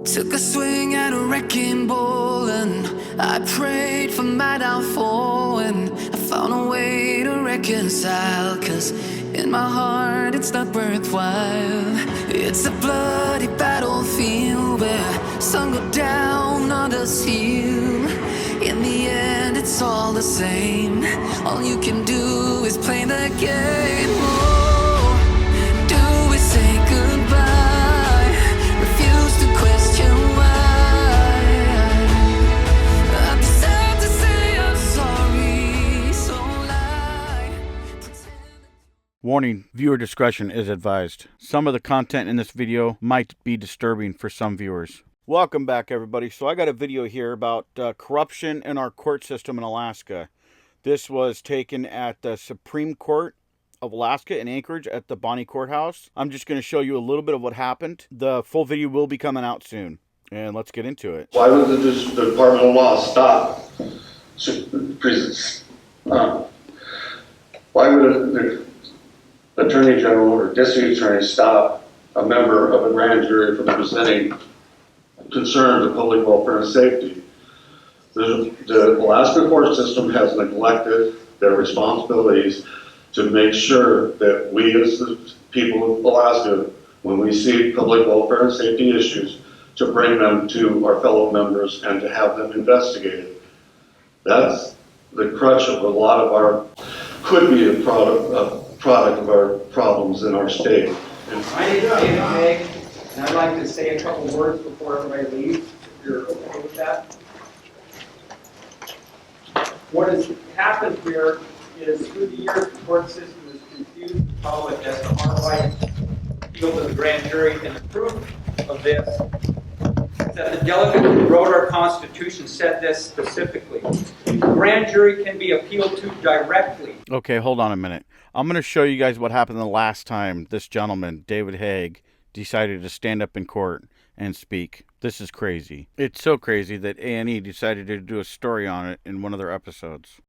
Took a swing at a wrecking ball and I prayed for my downfall, and I found a way to reconcile, 'cause in my heart it's not worthwhile. It's a bloody battlefield where some go down, others heal. In the end it's all the same. All you can do is play the game. Oh, do we say goodbye? Refuse to question why. I'd be sad to say I'm sorry, so lie. Warning, viewer discretion is advised. Some of the content in this video might be disturbing for some viewers. Welcome back, everybody. So I got a video here about corruption in our court system in Alaska. This was taken at the Supreme Court of Alaska in Anchorage at the Bonnie Courthouse. I'm just going to show you a little bit of what happened. The full video will be coming out soon, and let's get into it. Why would the Department of Law stop prisons? Why would the Attorney General or District Attorney stop a member of a grand jury from presenting concerns of public welfare and safety? The Alaska court system has neglected their responsibilities to make sure that we as the people of Alaska, when we see public welfare and safety issues, to bring them to our fellow members and to have them investigated. That's the crutch of a lot of our, could be a product of our problems in our state. My name is David Haeg, and I'd like to say a couple words before everybody leaves, if you're okay with that. What has happened here is, through the years, the court system has confused the public as to our right to appeal to the grand jury, and the proof of this is that the delegate who wrote our Constitution said this specifically. The grand jury can be appealed to directly. Okay, hold on a minute. I'm going to show you guys what happened the last time this gentleman, David Haeg, decided to stand up in court and speak. This is crazy. It's so crazy that A&E decided to do a story on it in one of their episodes.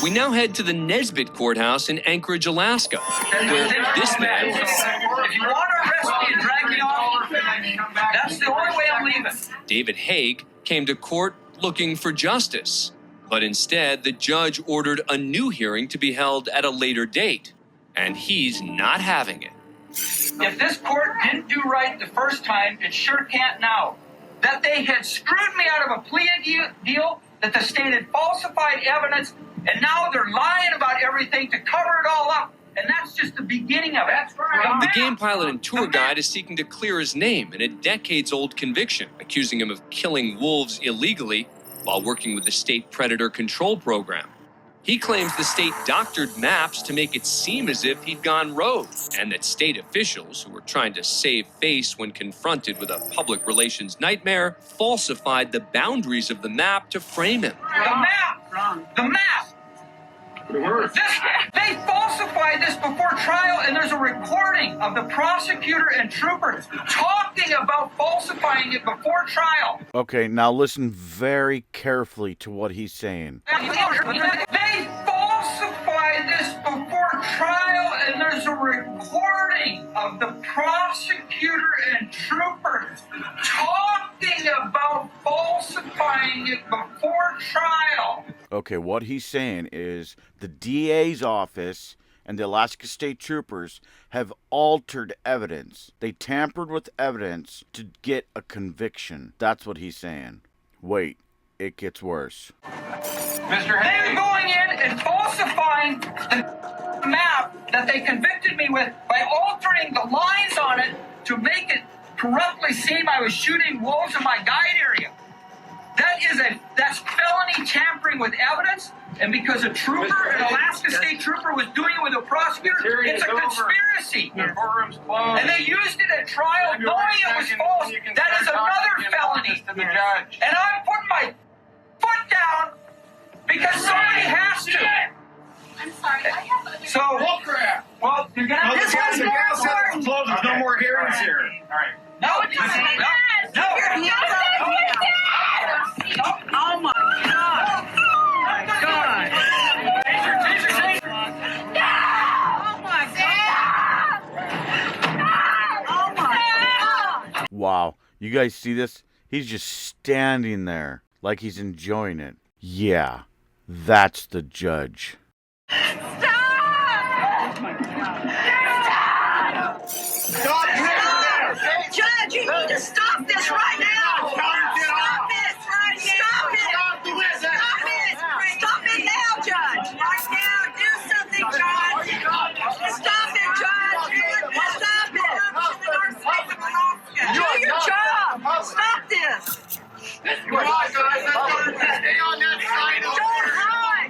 We now head to the Nesbitt Courthouse in Anchorage, Alaska, where this man... If you want to arrest me and drag me off, that's the only way I'm leaving. David Haeg came to court looking for justice, but instead the judge ordered a new hearing to be held at a later date, and he's not having it. If this court didn't do right the first time, it sure can't now. That they had screwed me out of a plea deal, that the state had falsified evidence, and now they're lying about everything to cover it all up. And that's just the beginning of it. That's right. The game pilot and tour guide is seeking to clear his name in a decades-old conviction, accusing him of killing wolves illegally while working with the state predator control program. He claims the state doctored maps to make it seem as if he'd gone rogue, and that state officials, who were trying to save face when confronted with a public relations nightmare, falsified the boundaries of the map to frame him. The map! Wrong. The map! They falsified this before trial, and there's a recording of the prosecutor and troopers talking about falsifying it before trial. Okay, now listen very carefully to what he's saying. They falsified this before trial, and there's a recording of the prosecutor and troopers talking about falsifying it before trial. Okay, what he's saying is the DA's office and the Alaska State Troopers have altered evidence. They tampered with evidence to get a conviction. That's what he's saying. Wait, it gets worse. Mr. Haeg, going in and falsifying the map that they convicted me with by altering the lines on it to make it corruptly seem I was shooting wolves in my guide area. That's felony tampering with evidence, and because a trooper, an Alaska State Trooper, was doing it with a prosecutor, it's a conspiracy. The courtroom's closed. And they used it at trial knowing it was false. That is another felony. And I'm putting my foot down because somebody has to. I'm sorry, I have a... So, well, you're going to have to... This one's more important. There's no more hearings here. All right. No, it doesn't. No. Oh my God. Oh my God. Oh my God. Oh my God. Wow. You guys see this? He's just standing there like he's enjoying it. Yeah, that's the judge. Judge, you need to stop this right now! Stop this right now! Stop it! Stop it! Stop it now, Judge! Right now, do something, Judge! Stop it, Judge! Stop it! Do your job! Stop this! Don't hide!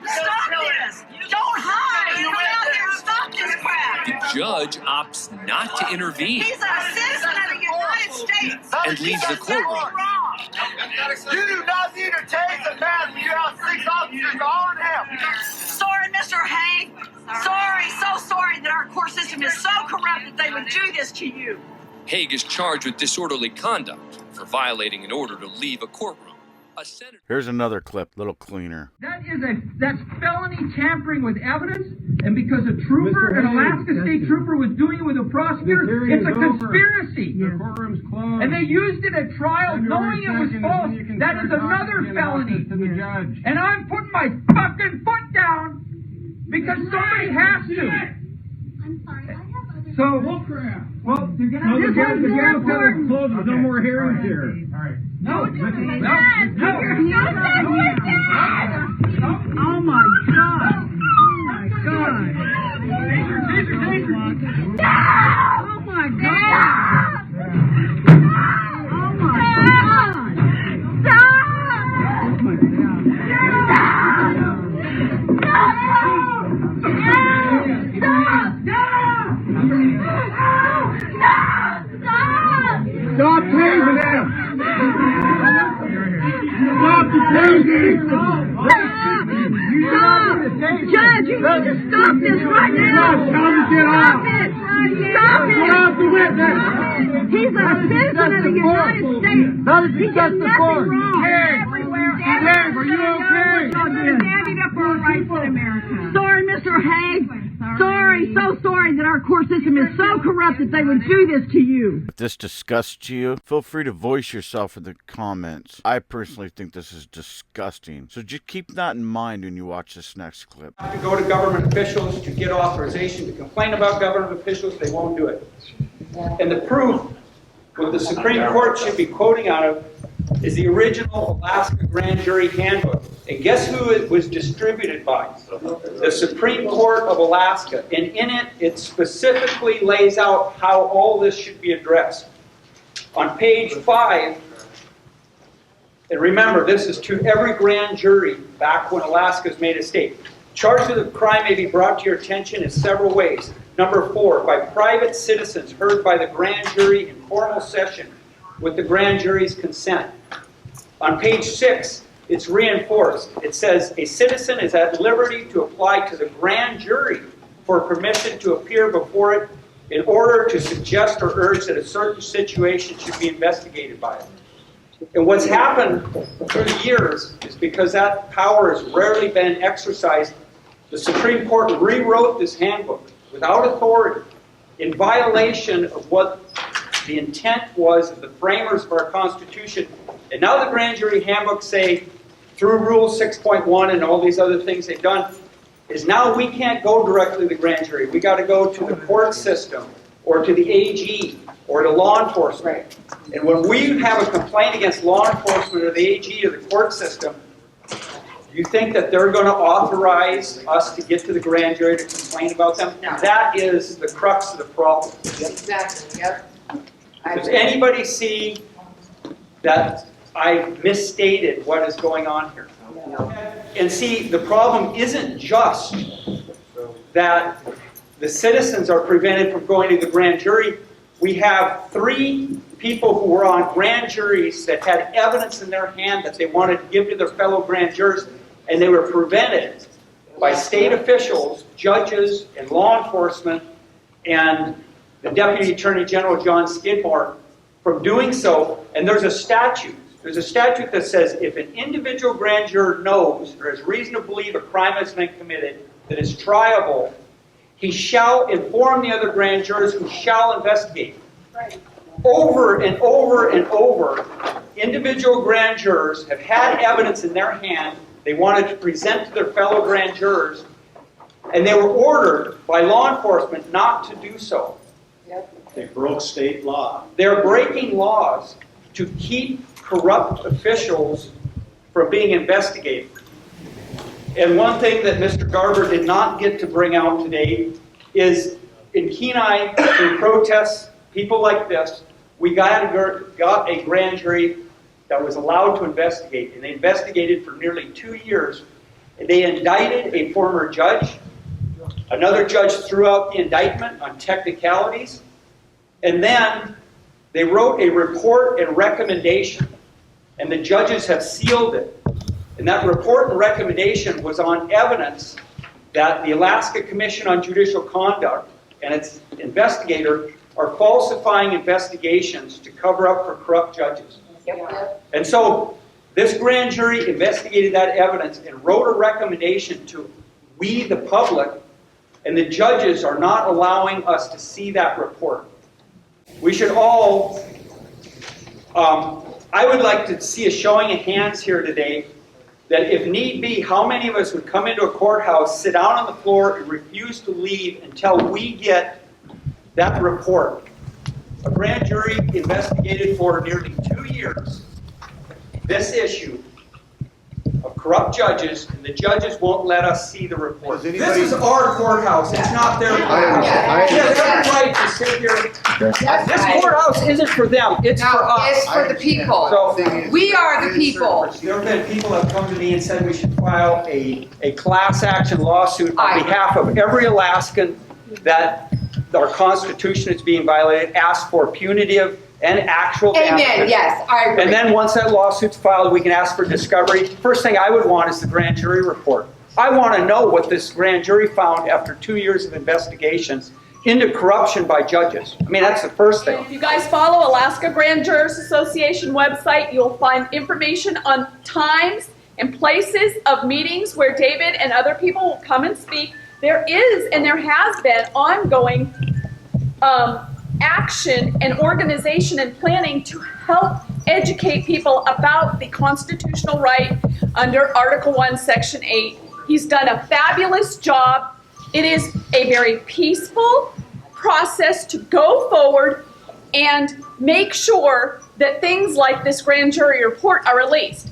Stop this! Don't hide! Come out here and stop this crap! The judge opts not to intervene He's a citizen of the United States! and leaves the courtroom. You do not need to tase a man when you have 6 officers on him. Sorry, Mr. Haeg. Sorry, so sorry that our court system is so corrupt that they would do this to you. Haeg is charged with disorderly conduct for violating an order to leave a courtroom. A senator. Here's another clip, little cleaner. That's felony tampering with evidence, and because a trooper, an Alaska State trooper, was doing it with a prosecutor, it's a conspiracy. The courtroom's closed. And they used it at trial knowing it was false. That is another felony. To the judge. And I'm putting my fucking foot down because somebody has to. I'm sorry, I have other... So, Well, the game's closed. There's no more hearings here. All right. No, Oh my God! Oh my God! Oh my God! Oh my God! Stop tasing him! Stop the tasing! Stop! Judge, you need to stop this right now! Tell him to get off! Stop it! Stop it! Stop the witness! He's a citizen of the United States! That is He did against the nothing court! wrong! Dave, are you okay? Standing up for our rights in America. Sorry, Mr. Haeg. Sorry, so sorry that our court system is so corrupt that they would do this to you. If this disgusts you, feel free to voice yourself in the comments. I personally think this is disgusting. So just keep that in mind when you watch this next clip. To go to government officials to get authorization to complain about government officials, they won't do it. And the proof, what the Supreme Court should be quoting out of, is the original Alaska Grand Jury Handbook. And guess who it was distributed by? The Supreme Court of Alaska. And in it, it specifically lays out how all this should be addressed. On page 5, and remember, this is to every grand jury back when Alaska's made a state. Charge of the crime may be brought to your attention in several ways. Number 4, by private citizens heard by the grand jury in formal session with the grand jury's consent. On page 6, it's reinforced. It says, a citizen is at liberty to apply to the grand jury for permission to appear before it in order to suggest or urge that a certain situation should be investigated by it. And what's happened through the years is because that power has rarely been exercised, the Supreme Court rewrote this handbook without authority in violation of what the intent was of the framers of our Constitution. And now the grand jury handbooks say, through Rule 6.1 and all these other things they've done, is now we can't go directly to the grand jury. We got to go to the court system or to the AG or to law enforcement. And when we have a complaint against law enforcement or the AG or the court system, do you think that they're going to authorize us to get to the grand jury to complain about them? No. That is the crux of the problem. Exactly, yep. Does anybody see that I misstated what is going on here? No. And see, the problem isn't just that the citizens are prevented from going to the grand jury. We have 3 people who were on grand juries that had evidence in their hand that they wanted to give to their fellow grand jurors, and they were prevented by state officials, judges, and law enforcement, and the Deputy Attorney General, John Skidmore, from doing so. And there's a statute. There's a statute that says if an individual grand juror knows or has reason to believe a crime has been committed that is triable, he shall inform the other grand jurors who shall investigate. Right. over and over and over, individual grand jurors have had evidence in their hand they wanted to present to their fellow grand jurors, and they were ordered by law enforcement not to do so. They broke state law. They're breaking laws to keep corrupt officials from being investigated. And one thing that Mr. Garber did not get to bring out today is in Kenai, through protests, people like this, we got a grand jury that was allowed to investigate, and they investigated for nearly 2 years. And they indicted a former judge. Another judge threw out the indictment on technicalities. And then they wrote a report and recommendation, and the judges have sealed it. And that report and recommendation was on evidence that the Alaska Commission on Judicial Conduct and its investigator are falsifying investigations to cover up for corrupt judges. And so this grand jury investigated that evidence and wrote a recommendation to we, the public, and the judges are not allowing us to see that report. We should all, I would like to see a showing of hands here today that if need be, how many of us would come into a courthouse, sit down on the floor, and refuse to leave until we get that report. A grand jury investigated for nearly 2 years this issue of corrupt judges, and the judges won't let us see the report. This is our courthouse, it's not their courthouse. They have every right to sit here. This courthouse isn't for them, it's for us. It's for the people. So, we are the people. there have been people that have come to me and said we should file a class action lawsuit on behalf of every Alaskan that our Constitution is being violated, ask for punitive and actual damages. Amen, yes, I agree. And then once that lawsuit's filed, we can ask for discovery. First thing I would want is the grand jury report. I want to know what this grand jury found after 2 years of investigations into corruption by judges. I mean, that's the first thing. If you guys follow Alaska Grand Jurors Association website, you'll find information on times and places of meetings where David and other people will come and speak. There is and there has been ongoing action and organization and planning to help educate people about the constitutional right under Article 1, Section 8. He's done a fabulous job. It is a very peaceful process to go forward and make sure that things like this grand jury report are released.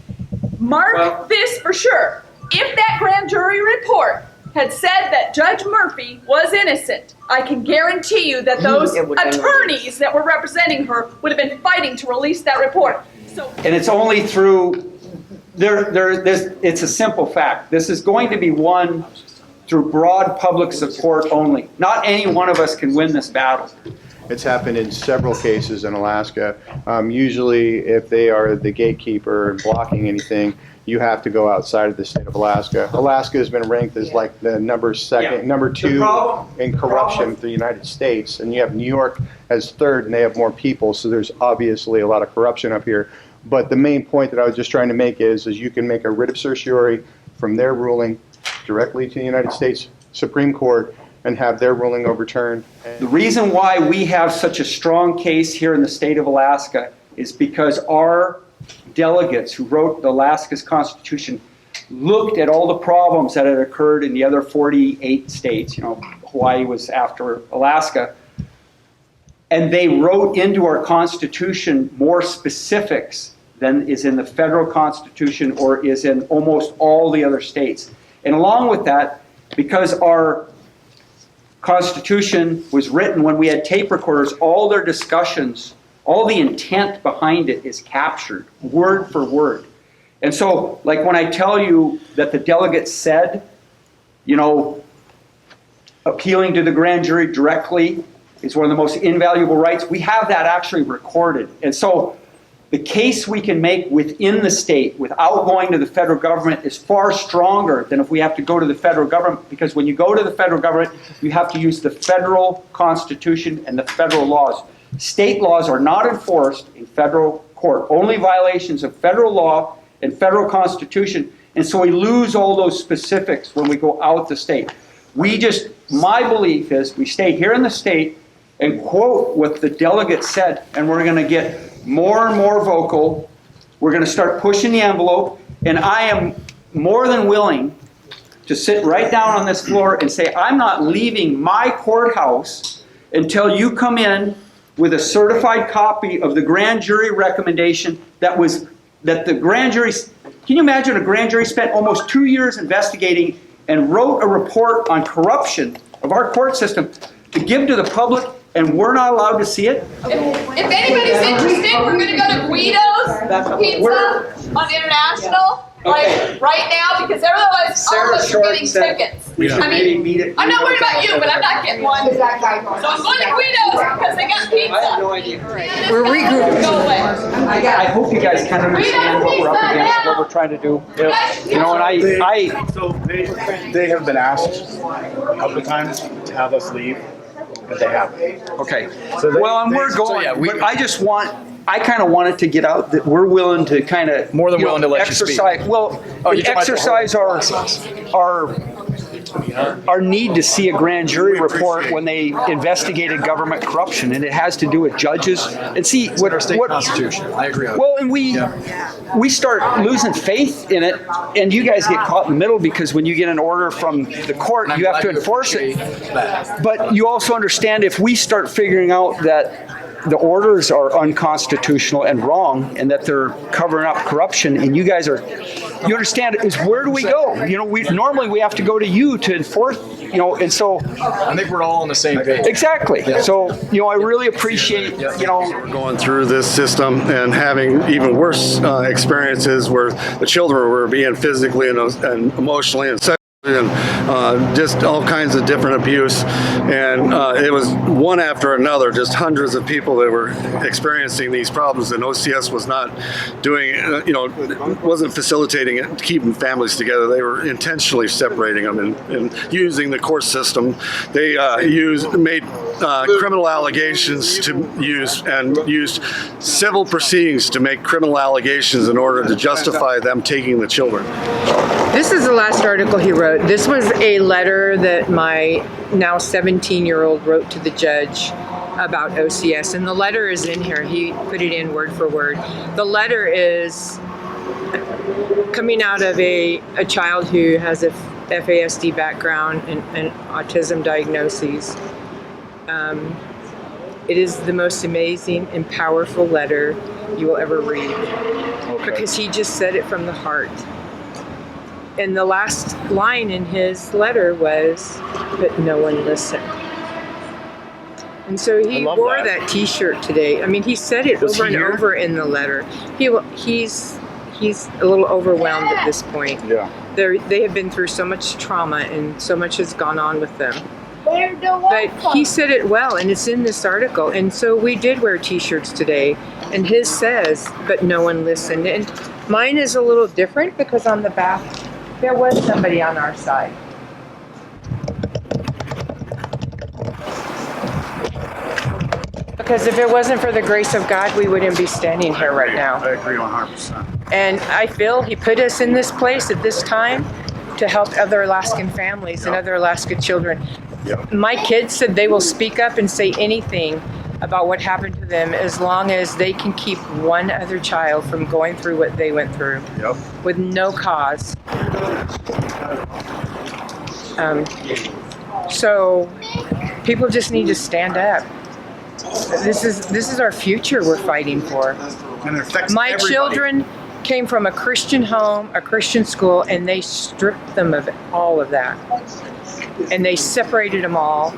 Mark this for sure. If that grand jury report had said that Judge Murphy was innocent, I can guarantee you that those attorneys that were representing her would have been fighting to release that report. So, and it's only through, it's a simple fact. This is going to be won through broad public support only. Not any one of us can win this battle. It's happened in several cases in Alaska. Usually if they are the gatekeeper and blocking anything, you have to go outside of the state of Alaska. Alaska has been ranked as like the number two in corruption for the United States, and you have New York as third, and they have more people, so there's obviously a lot of corruption up here. But the main point that I was just trying to make is you can make a writ of certiorari from their ruling directly to the United States Supreme Court and have their ruling overturned. The reason why we have such a strong case here in the state of Alaska is because our delegates who wrote Alaska's Constitution looked at all the problems that had occurred in the other 48 states. You know, Hawaii was after Alaska. And they wrote into our Constitution more specifics than is in the federal Constitution or is in almost all the other states. And along with that, because our Constitution was written when we had tape recorders, all their discussions, all the intent behind it is captured, word for word. And so, like when I tell you that the delegates said, you know, appealing to the grand jury directly is one of the most invaluable rights, we have that actually recorded. And so, the case we can make within the state without going to the federal government is far stronger than if we have to go to the federal government, because when you go to the federal government, you have to use the federal Constitution and the federal laws. State laws are not enforced in federal court, only violations of federal law and federal Constitution, and so we lose all those specifics when we go out the state. My belief is we stay here in the state, and quote what the delegate said, and we're going to get more and more vocal. We're going to start pushing the envelope, and I am more than willing to sit right down on this floor and say, I'm not leaving my courthouse until you come in with a certified copy of the grand jury recommendation that the grand jury, can you imagine a grand jury spent almost 2 years investigating and wrote a report on corruption of our court system to give to the public, and we're not allowed to see it? If anybody's interested, we're going to go to Guido's Pizza on International. Like right now, because otherwise all of us are getting tickets. I mean, I'm not worried about you, but I'm not getting one. So I'm going to Guido's because they got pizza. I have no idea. We're regrouping. Go away. I hope you guys kind of understand what we're up against, what we're trying to do. You know, and So they have been asked a couple of times to have us leave, but they haven't. Okay. Well, and we're going, but I kind of wanted to get out that we're willing to kind of more than willing to let exercise. You speak. Well, exercise our need to see a grand jury report when they investigated government corruption, and it has to do with judges and see what Constitution. I agree. Well, and we start losing faith in it, and you guys get caught in the middle because when you get an order from the court, you have to enforce it. But you also understand if we start figuring out that the orders are unconstitutional and wrong, and that they're covering up corruption, and you guys you understand, is where do we go? You know, normally we have to go to you to enforce, you know, and so. I think we're all on the same page. Exactly. Yeah. So, you know, I really appreciate, you know. We're going through this system and having even worse experiences where the children were being physically and emotionally and sexually and just all kinds of different abuse, and it was one after another, just hundreds of people that were experiencing these problems, and OCS was not doing, wasn't facilitating it, keeping families together. They were intentionally separating them and using the court system. They made criminal allegations to used civil proceedings to make criminal allegations in order to justify them taking the children. This is the last article he wrote. This was a letter that my now 17-year-old wrote to the judge about OCS, and the letter is in here. He put it in word for word. The letter is coming out of a child who has a FASD background and autism diagnoses. It is the most amazing and powerful letter you will ever read, because he just said it from the heart. And the last line in his letter was, "But no one listened." And so he wore that T-shirt today. I mean, he said it over and over in the letter. He's a little overwhelmed at this point. Yeah. They have been through so much trauma, and so much has gone on with them. But he said it well, and it's in this article. And so we did wear T-shirts today, and his says, "But no one listened." And mine is a little different because on the back, there was somebody on our side. Because if it wasn't for the grace of God, we wouldn't be standing here right now. I agree 100%. And I feel he put us in this place at this time to help other Alaskan families and other Alaska children. My kids said they will speak up and say anything about what happened to them as long as they can keep one other child from going through what they went through with no cause. So people just need to stand up. This is our future we're fighting for. And it affects My everybody. children came from a Christian home, a Christian school, and they stripped them of all of that. And they separated them all,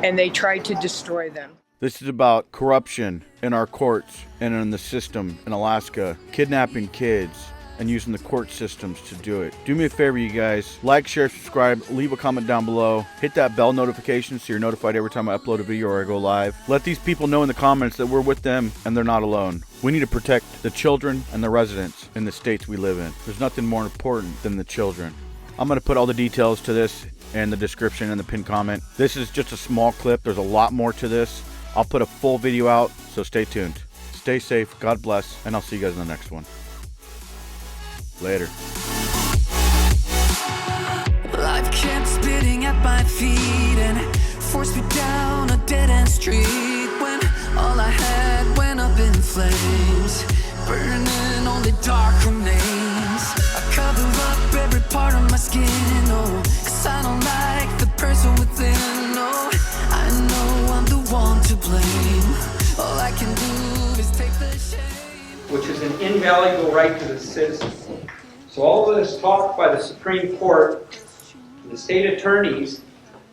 and they tried to destroy them. This is about corruption in our courts and in the system in Alaska, kidnapping kids and using the court systems to do it. Do me a favor, you guys. Like, share, subscribe, leave a comment down below. Hit that bell notification so you're notified every time I upload a video or I go live. Let these people know in the comments that we're with them and they're not alone. We need to protect the children and the residents in the states we live in. There's nothing more important than the children. I'm going to put all the details to this in the description and the pinned comment. This is just a small clip. There's a lot more to this. I'll put a full video out, so stay tuned. Stay safe, God bless, and I'll see you guys in the next one. Later. Life kept spitting at my feet and forced me down a dead-end street when all I had went up in flames, burning only dark remains. I cover up every part of my skin, oh, 'cause I don't like the person within, oh. I know I'm the one to blame. All I can do is take the shame. Which is an invaluable right to the citizen. So all of this talk by the Supreme Court, the state attorneys,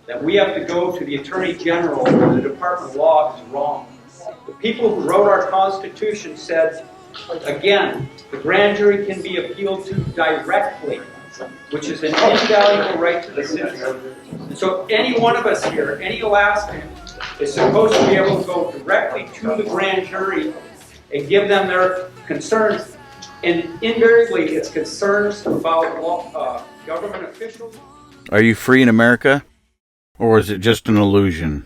that we have to go to the Attorney General or the Department of Law is wrong. The people who wrote our Constitution said, again, the grand jury can be appealed to directly, which is an invaluable right to the citizen. And so any one of us here, any Alaskan, is supposed to be able to go directly to the grand jury and give them their concerns. And invariably, it's concerns about government officials. Are you free in America? Or is it just an illusion?